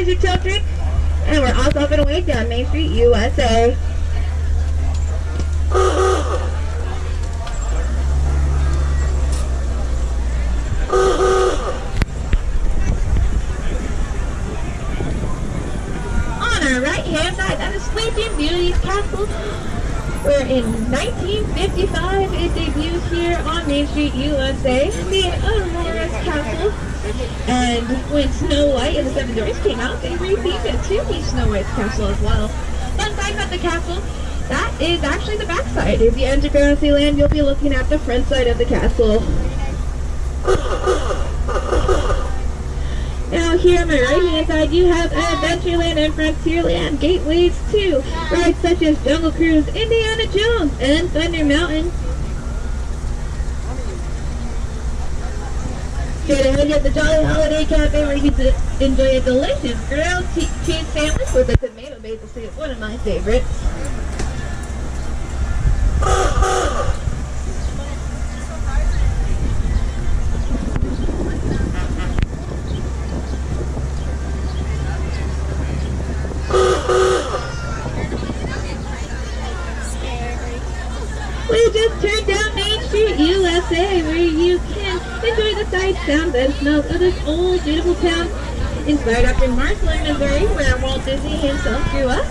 enjoys your children. And we're off and away down Main Street, USA. On our right hand side, that is Sleeping Beauty's castle. Where in 1955 it debuted here on Main Street, USA, the Aurora's Castle. And when Snow White and the Seven Dwarfs came out, they rethemed it to be Snow White's castle as well. Fun fact about the castle, that is actually the back side. If you enter Fantasyland, you'll be looking at the front side of the castle. Now here on my right hand side, you have Adventureland and Frontierland gateways to rides such as Jungle Cruise, Indiana Jones, and Thunder Mountain. Straight ahead, you have the Jolly Holiday Cafe where you can enjoy a delicious grilled cheese sandwich with a tomato basil soup, one of my favorites. We just turned down Main Street USA, where you can enjoy the sights, sounds, and smells of this old, beautiful town, inspired after Marshall, Missouri, where Walt Disney himself grew up.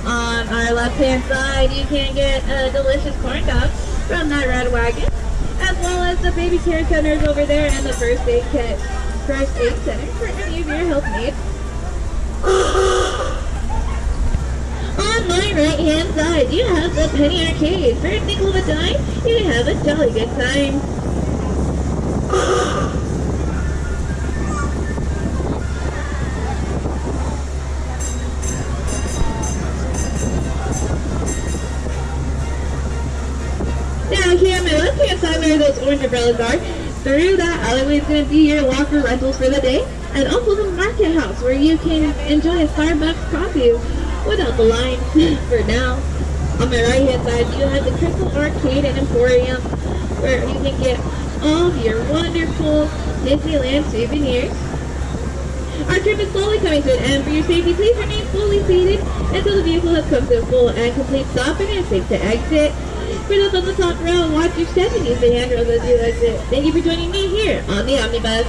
On our left-hand side, you can get a delicious corn dog from that red wagon, as well as the baby care centers over there and the first aid center for any of your health needs. On my right-hand side, you have the Penny Arcade. For a nickel of a dime, you can have a jolly good time. Now here on my left-hand side, where those orange umbrellas are, through that alleyway is going to be your locker rentals for the day, and also the market house, where you can enjoy a Starbucks coffee without the line for now. On my right hand side, you have the Crystal Arcade and Emporium, where you can get all of your wonderful Disneyland souvenirs. Our trip is slowly coming to an end. For your safety, please remain fully seated until the vehicle has come to a full and complete stop and it's safe to exit. For those on the top row, watch your step and use the handrails as you exit. Thank you for joining me here on the Omnibus.